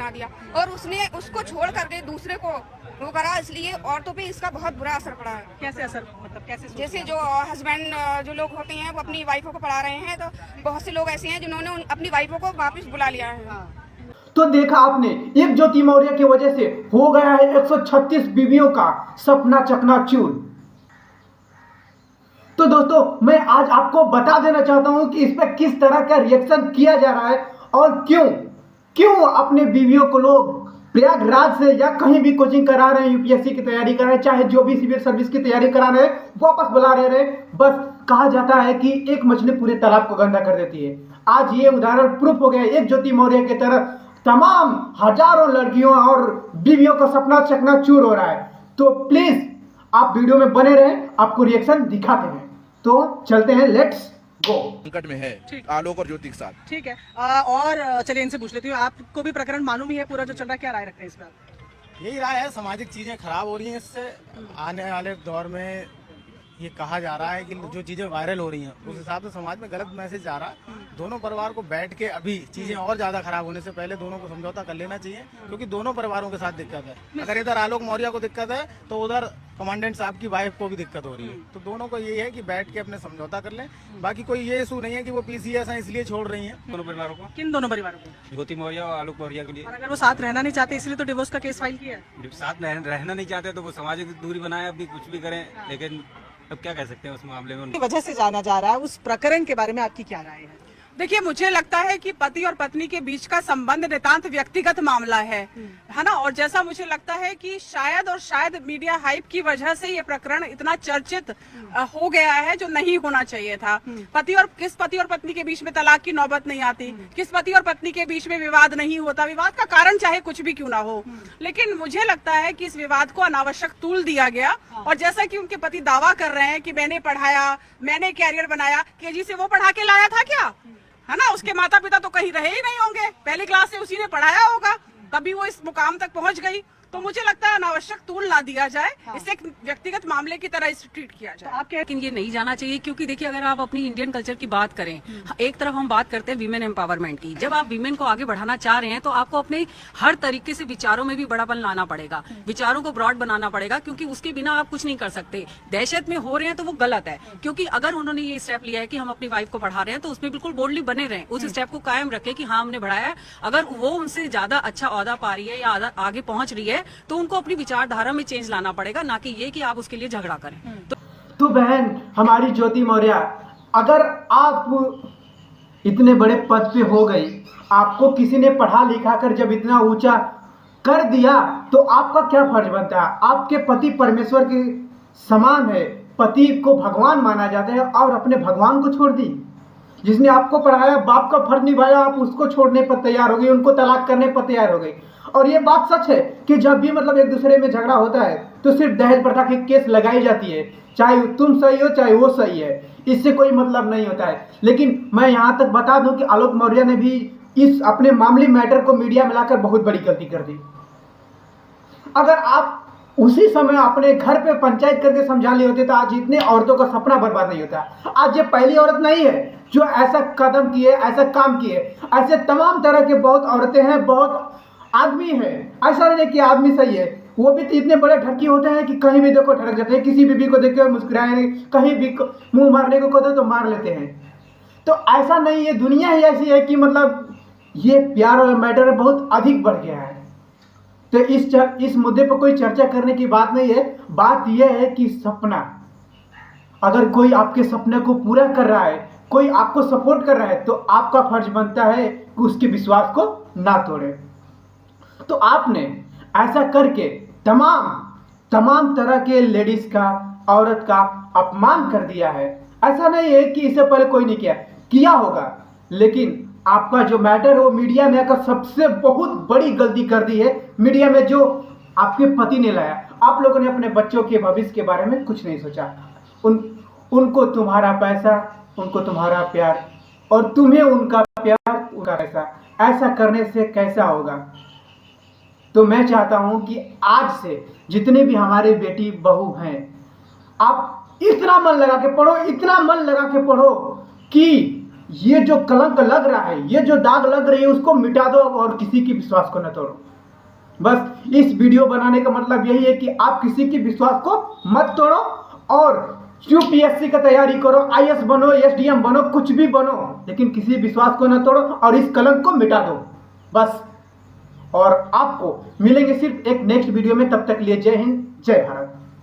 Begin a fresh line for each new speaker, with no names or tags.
बना दिया और उसने उसको छोड़ करके दूसरे को वो करा, इसलिए औरतों पे इसका बहुत बुरा असर पड़ा है।
कैसे असर, मतलब कैसे?
जैसे जो हस्बैंड जो लोग होते हैं वो अपनी वाइफों को पढ़ा रहे हैं, तो बहुत से लोग ऐसे हैं जिन्होंने अपनी वाइफों को वापस बुला लिया है।
तो देखा आपने, एक ज्योति मौर्य की वजह से हो गया है 136 बीवियों का सपना चकनाचूर। तो दोस्तों, मैं आज आपको बता देना चाहता हूं कि इस पर किस तरह का रिएक्शन किया जा रहा है और क्यों अपने बीवियों को लोग प्रयागराज से या कहीं भी कोचिंग करा रहे हैं, यूपीएससी की तैयारी कर रहे हैं, चाहे जो भी सिविल सर्विस की तैयारी करा रहे हैं, वापस बुला रहे हैं। बस कहा जाता है कि एक मछली पूरे तालाब को गंदा कर देती है। आज ये उदाहरण प्रूफ हो गया, एक ज्योति मौर्य की तरह तमाम हजारों लड़कियों और बीवियों का सपना चकनाचूर हो रहा है। तो प्लीज आप वीडियो में बने रहें, आपको रिएक्शन दिखाते हैं। तो चलते हैं, लेट्स गो।
संकट में है आलोक और ज्योति के साथ।
ठीक है, और चलिए इनसे पूछ लेती हूँ, आपको भी प्रकरण मालूम ही है पूरा जो चल रहा है, क्या राय रखते हैं इस पर?
यही राय है, सामाजिक चीजें खराब हो रही हैं इससे। आने वाले दौर में ये कहा जा रहा है कि जो चीजें वायरल हो रही हैं उस हिसाब से समाज में गलत मैसेज जा रहा है। दोनों परिवार को बैठ के अभी चीजें और ज्यादा खराब होने से पहले दोनों को समझौता कर लेना चाहिए, क्योंकि दोनों परिवारों के साथ दिक्कत है। अगर इधर आलोक मौर्य को दिक्कत है तो उधर कमांडेंट साहब की वाइफ को भी दिक्कत हो रही है। तो दोनों को ये है कि बैठ के अपने समझौता कर लें। बाकी कोई ये इशू नहीं है कि वो पीसीएस हैं इसलिए छोड़ रही हैं।
दोनों परिवारों को।
किन दोनों परिवारों को?
ज्योति मौर्य और आलोक मौर्य के लिए।
और अगर वो साथ रहना नहीं चाहते इसलिए तो डिवोर्स का केस फाइल किया है।
जब साथ रहना नहीं चाहते तो वो सामाजिक दूरी बनाए, अपनी कुछ भी करें, लेकिन अब क्या कह सकते हैं उस मामले में।
की वजह से जाना जा रहा है, उस प्रकरण के बारे में आपकी क्या राय है?
देखिए, मुझे लगता है कि पति और पत्नी के बीच का संबंध नितांत व्यक्तिगत मामला है ना। और जैसा मुझे लगता है कि शायद मीडिया हाइप की वजह से ये प्रकरण इतना चर्चित हो गया है, जो नहीं होना चाहिए था। किस पति और पत्नी के बीच में तलाक की नौबत नहीं आती, किस पति और पत्नी के बीच में विवाद नहीं होता। विवाद का कारण चाहे कुछ भी क्यों ना हो, लेकिन मुझे लगता है कि इस विवाद को अनावश्यक तूल दिया गया। और जैसा कि उनके पति दावा कर रहे हैं कि मैंने पढ़ाया, मैंने कैरियर बनाया, केजी से वो पढ़ा के लाया था क्या, है ना। उसके माता पिता तो कहीं रहे ही नहीं होंगे, पहली क्लास से उसी ने पढ़ाया होगा, तभी वो इस मुकाम तक पहुंच गई। तो मुझे लगता है अनावश्यक तूल ना दिया जाए, इसे एक व्यक्तिगत मामले की तरह इसे ट्रीट किया जाए।
आपके
लेकिन ये नहीं जाना चाहिए, क्योंकि देखिए, अगर आप अपनी इंडियन कल्चर की बात करें, एक तरफ हम बात करते हैं विमेन एम्पावरमेंट की। जब आप विमेन को आगे बढ़ाना चाह रहे हैं तो आपको अपने हर तरीके से विचारों में भी बड़ापन लाना पड़ेगा, विचारों को ब्रॉड बनाना पड़ेगा, क्योंकि उसके बिना आप कुछ नहीं कर सकते। दहशत में हो रहे हैं तो वो गलत है, क्योंकि अगर उन्होंने ये स्टेप लिया है कि हम अपनी वाइफ को बढ़ा रहे हैं तो उसमें बिल्कुल बोल्डली बने रहें, उस स्टेप को कायम रखें कि हाँ हमने बढ़ाया है। अगर वो उनसे ज्यादा अच्छा ओहदा पा रही है या आगे पहुंच रही है तो उनको अपनी विचारधारा में चेंज लाना पड़ेगा, ना कि ये कि आप उसके लिए झगड़ा करें।
तो बहन हमारी ज्योति मौर्य, अगर आप इतने बड़े पद पे हो गई, आपको किसी ने पढ़ा लिखा कर जब इतना ऊंचा कर दिया, तो आपका क्या फर्ज बनता है? आपके पति परमेश्वर के समान है, पति को भगवान माना जाता है, और अपने भगवान को छोड़ दी। जिसने आपको पढ़ाया, बाप का फर्ज निभाया, आप उसको छोड़ने पर तैयार हो गई, उनको तलाक करने पर तैयार हो गई। और ये बात सच है कि जब भी मतलब एक दूसरे में झगड़ा होता है तो सिर्फ दहेज प्रथा की केस लगाई जाती है, चाहे तुम सही हो चाहे वो सही है, इससे कोई मतलब नहीं होता है। लेकिन मैं यहाँ तक बता दूं कि आलोक मौर्य ने भी इस अपने मामूली मैटर को मीडिया में लाकर बहुत बड़ी गलती कर दी। अगर आप उसी समय अपने घर पे पंचायत करके समझा लिए होते तो आज इतने औरतों का सपना बर्बाद नहीं होता। आज ये पहली औरत नहीं है जो ऐसा कदम किए, ऐसा काम किए। ऐसे तमाम तरह के बहुत औरतें हैं, बहुत आदमी है। ऐसा नहीं कि आदमी सही है, वो भी इतने बड़े ढक्की होते हैं कि कहीं भी देखो ठड़क जाते हैं, किसी बीबी को देख के मुस्कुराए, कहीं भी मुंह मारने को कहते तो मार लेते हैं। तो ऐसा नहीं है, दुनिया ही ऐसी है कि मतलब ये प्यार और मैटर बहुत अधिक बढ़ गया है। तो इस मुद्दे पर कोई चर्चा करने की बात नहीं है। बात यह है कि सपना, अगर कोई आपके सपने को पूरा कर रहा है, कोई आपको सपोर्ट कर रहा है, तो आपका फर्ज बनता है कि उसके विश्वास को ना तोड़े। तो आपने ऐसा करके तमाम तरह के लेडीज का, औरत का अपमान कर दिया है। ऐसा नहीं है कि इससे पहले कोई नहीं किया होगा, लेकिन आपका जो मैटर है वो मीडिया में आकर सबसे बहुत बड़ी गलती कर दी है। मीडिया में जो आपके पति ने लाया, आप लोगों ने अपने बच्चों के भविष्य के बारे में कुछ नहीं सोचा। उनको तुम्हारा पैसा, उनको तुम्हारा प्यार, और तुम्हें उनका प्यार, उनका पैसा, ऐसा करने से कैसा होगा? तो मैं चाहता हूं कि आज से जितने भी हमारे बेटी बहू हैं, आप इतना मन लगा के पढ़ो, इतना मन लगा के पढ़ो कि ये जो कलंक लग रहा है, ये जो दाग लग रही है, उसको मिटा दो और किसी की विश्वास को न तोड़ो। बस इस वीडियो बनाने का मतलब यही है कि आप किसी की विश्वास को मत तोड़ो और यूपीएससी का तैयारी करो, आईएएस बनो, एसडीएम बनो, कुछ भी बनो, लेकिन किसी विश्वास को न तोड़ो और इस कलंक को मिटा दो बस। और आपको मिलेंगे सिर्फ एक नेक्स्ट वीडियो में, तब तक लिए जय हिंद, जय भारत।